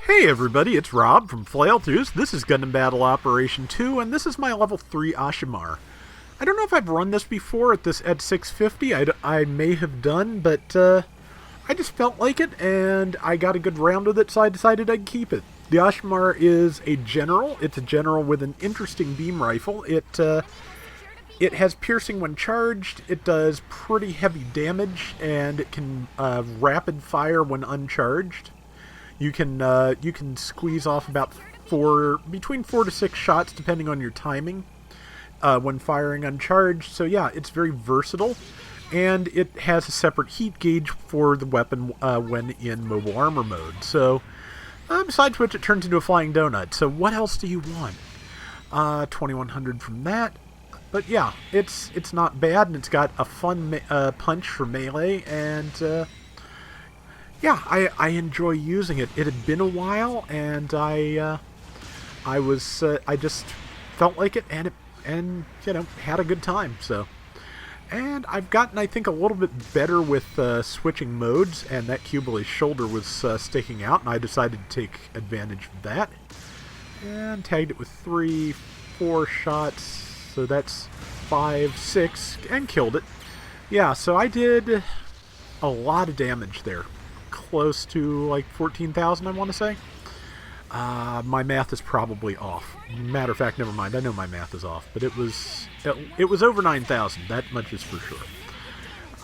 Hey everybody, it's Rob from Flailthroughs. This is Gundam Battle Operation 2, and this is my level 3 Asshimar. I don't know if I've run this before at 650. I may have done, but I just felt like it, and I got a good round with it, so I decided I'd keep it. The Asshimar is a general. It's a general with an interesting beam rifle. It has piercing when charged, it does pretty heavy damage, and it can rapid fire when uncharged. You can squeeze off about between 4 to 6 shots depending on your timing when firing uncharged. So yeah, it's very versatile, and it has a separate heat gauge for the weapon when in mobile armor mode. So besides which, it turns into a flying donut. So what else do you want? 2100 from that. But yeah, it's not bad, and it's got a fun punch for melee, and yeah, I enjoy using it. It had been a while, and I just felt like it, and you know, had a good time. So, and I've gotten, I think, a little bit better with switching modes, and that Cubilee's shoulder was sticking out, and I decided to take advantage of that, and tagged it with 3, 4 shots. So that's 5, 6, and killed it. Yeah, so I did a lot of damage there. Close to like 14,000, I want to say. My math is probably off. Matter of fact, never mind. I know my math is off, but it was over 9,000. That much is for sure.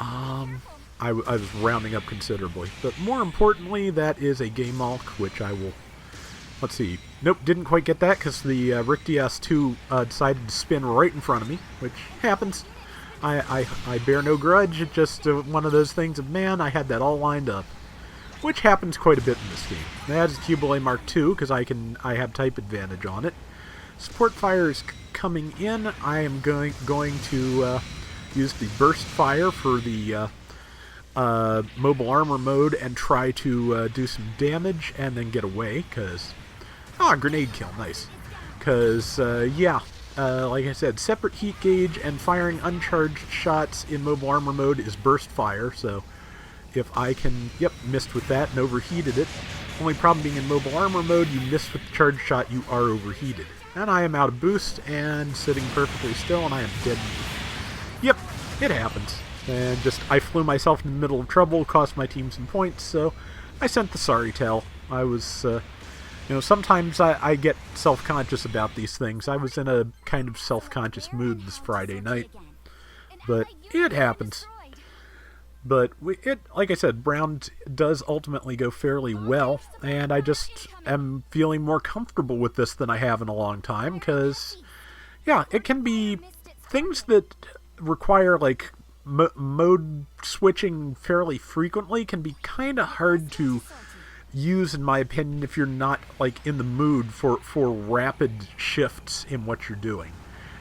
I was rounding up considerably, but more importantly, that is a game Malk, which I will. Let's see. Nope, didn't quite get that because the Rick DS2 decided to spin right in front of me, which happens. I bear no grudge. It's just one of those things of, man, I had that all lined up. Which happens quite a bit in this game. That is Cubilee Mark II, because I have type advantage on it. Support fire is coming in. I am going to use the burst fire for the mobile armor mode and try to do some damage and then get away, because... grenade kill, nice. Because, yeah, like I said, separate heat gauge and firing uncharged shots in mobile armor mode is burst fire, so... If I can, yep, missed with that and overheated it. Only problem being in mobile armor mode, you miss with the charge shot, you are overheated. And I am out of boost and sitting perfectly still, and I am dead. Yep, it happens. And I flew myself in the middle of trouble, cost my team some points, so I sent the sorry tale. I was, you know, sometimes I get self-conscious about these things. I was in a kind of self-conscious mood this Friday night. But it happens. But like I said, Brown does ultimately go fairly well, and I just am feeling more comfortable with this than I have in a long time, because, yeah, it can be things that require, like, mode switching fairly frequently can be kind of hard to use, in my opinion, if you're not, like, in the mood for rapid shifts in what you're doing.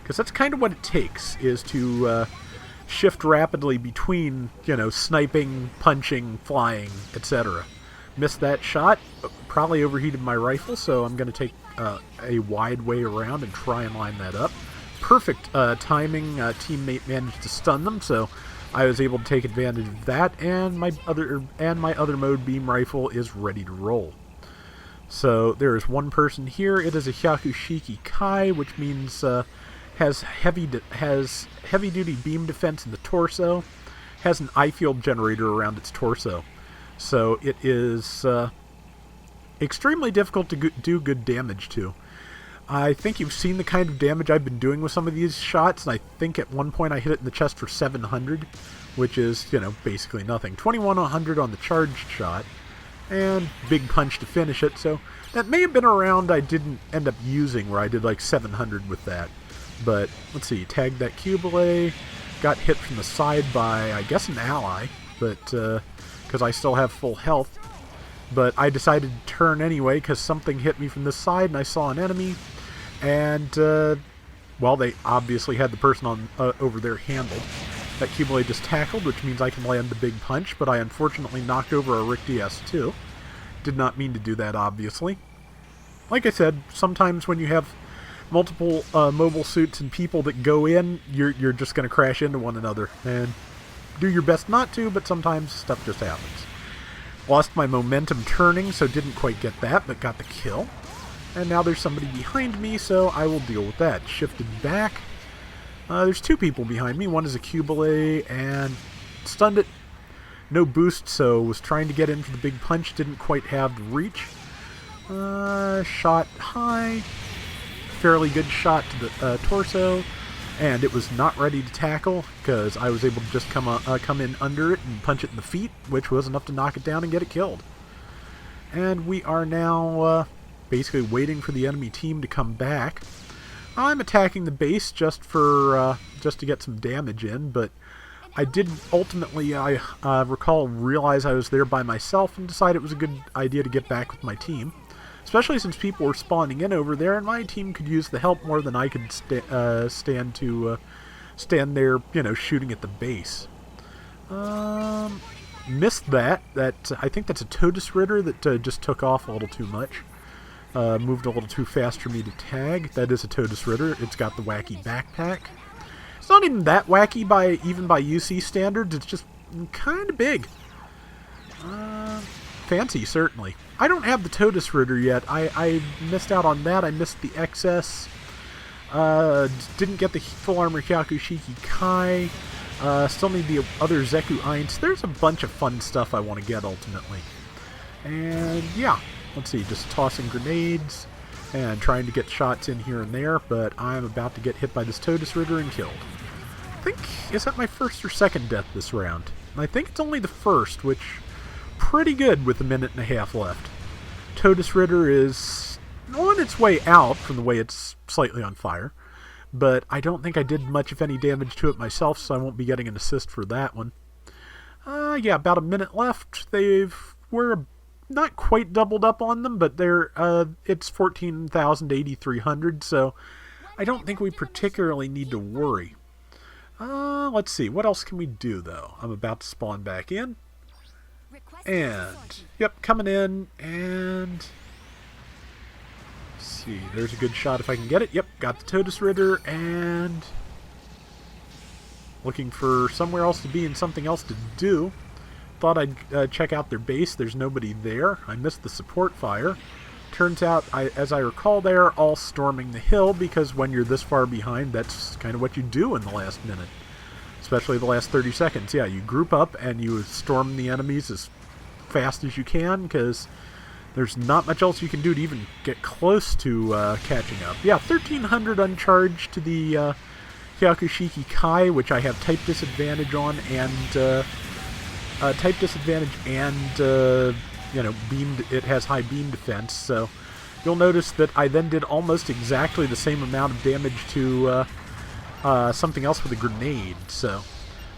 Because that's kind of what it takes, is to... shift rapidly between, you know, sniping, punching, flying, etc. Missed that shot, probably overheated my rifle, so I'm going to take a wide way around and try and line that up. Perfect timing, teammate managed to stun them, so I was able to take advantage of that, and my other mode beam rifle is ready to roll. So there is one person here. It is a Hyakushiki Kai, which means has heavy-duty beam defense in the torso, has an eye field generator around its torso. So it is extremely difficult to do good damage to. I think you've seen the kind of damage I've been doing with some of these shots, and I think at one point I hit it in the chest for 700, which is, you know, basically nothing. 2100 on the charged shot, and big punch to finish it, so that may have been a round I didn't end up using, where I did like 700 with that. But, let's see, tagged that Cubilee, got hit from the side by, I guess, an ally, but, because I still have full health. But I decided to turn anyway, because something hit me from this side, and I saw an enemy, and, well, they obviously had the person on over there handled. That Cubilee just tackled, which means I can land the big punch, but I unfortunately knocked over a Rick DS2. Did not mean to do that, obviously. Like I said, sometimes when you have multiple mobile suits and people that go in, you're just going to crash into one another, and do your best not to, but sometimes stuff just happens. Lost my momentum turning, so didn't quite get that, but got the kill. And now there's somebody behind me, so I will deal with that. Shifted back. There's two people behind me. One is a Cubile, and stunned it. No boost, so was trying to get in for the big punch. Didn't quite have the reach. Shot high. Fairly good shot to the torso. And it was not ready to tackle, because I was able to just come in under it and punch it in the feet, which was enough to knock it down and get it killed. And we are now basically waiting for the enemy team to come back. I'm attacking the base just to get some damage in, but I did ultimately, I realize I was there by myself and decided it was a good idea to get back with my team. Especially since people were spawning in over there, and my team could use the help more than I could stand there, you know, shooting at the base. Missed that. I think that's a Totus Ritter that just took off a little too much. Moved a little too fast for me to tag. That is a Totus Ritter. It's got the wacky backpack. It's not even that wacky even by UC standards. It's just kind of big. Fancy, certainly. I don't have the Totus Ritter yet. I missed out on that. I missed the XS. Didn't get the full armor Hyakushiki Kai. Still need the other Zeku Einz. There's a bunch of fun stuff I want to get ultimately. And yeah, let's see, just tossing grenades and trying to get shots in here and there, but I'm about to get hit by this Totus Ritter and killed. I think, is that my first or second death this round? I think it's only the first, which pretty good with a minute and a half left. Totus Ritter is on its way out from the way it's slightly on fire, but I don't think I did much, if any, damage to it myself, so I won't be getting an assist for that one. Yeah, about a minute left. We're not quite doubled up on them, but it's 14,800, so I don't think we particularly need to worry. Let's see, what else can we do, though? I'm about to spawn back in. And, yep, coming in, and let's see, there's a good shot if I can get it. Yep, got the Totus Ritter, and looking for somewhere else to be and something else to do. Thought I'd check out their base. There's nobody there. I missed the support fire. Turns out, as I recall, they're all storming the hill, because when you're this far behind, that's kind of what you do in the last minute. Especially the last 30 seconds. Yeah, you group up and you storm the enemies as fast as you can, because there's not much else you can do to even get close to catching up. Yeah, 1,300 uncharged to the Hyakushiki Kai, which I have type disadvantage on, and you know, it has high beam defense, so you'll notice that I then did almost exactly the same amount of damage to something else with a grenade, so.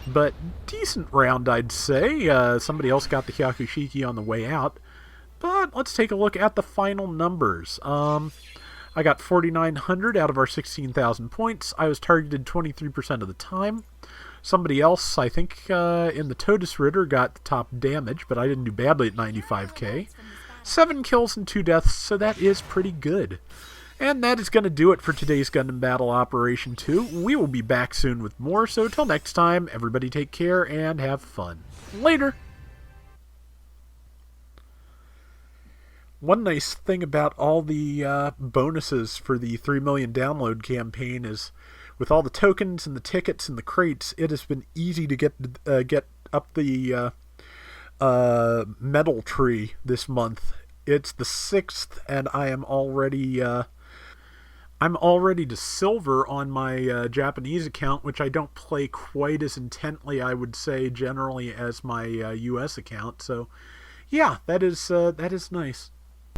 But decent round, I'd say. Somebody else got the Hyakushiki on the way out. But let's take a look at the final numbers. I got 4,900 out of our 16,000 points. I was targeted 23% of the time. Somebody else, I think, in the Totus Ritter got the top damage, but I didn't do badly at 95k. 7 kills and 2 deaths, so that is pretty good. And that is going to do it for today's Gundam Battle Operation 2. We will be back soon with more, so till next time, everybody take care and have fun. Later! One nice thing about all the bonuses for the 3 million download campaign is, with all the tokens and the tickets and the crates, it has been easy to get up the medal tree this month. It's the 6th, and I am already to silver on my Japanese account, which I don't play quite as intently, I would say, generally, as my US account. So, yeah, that is nice.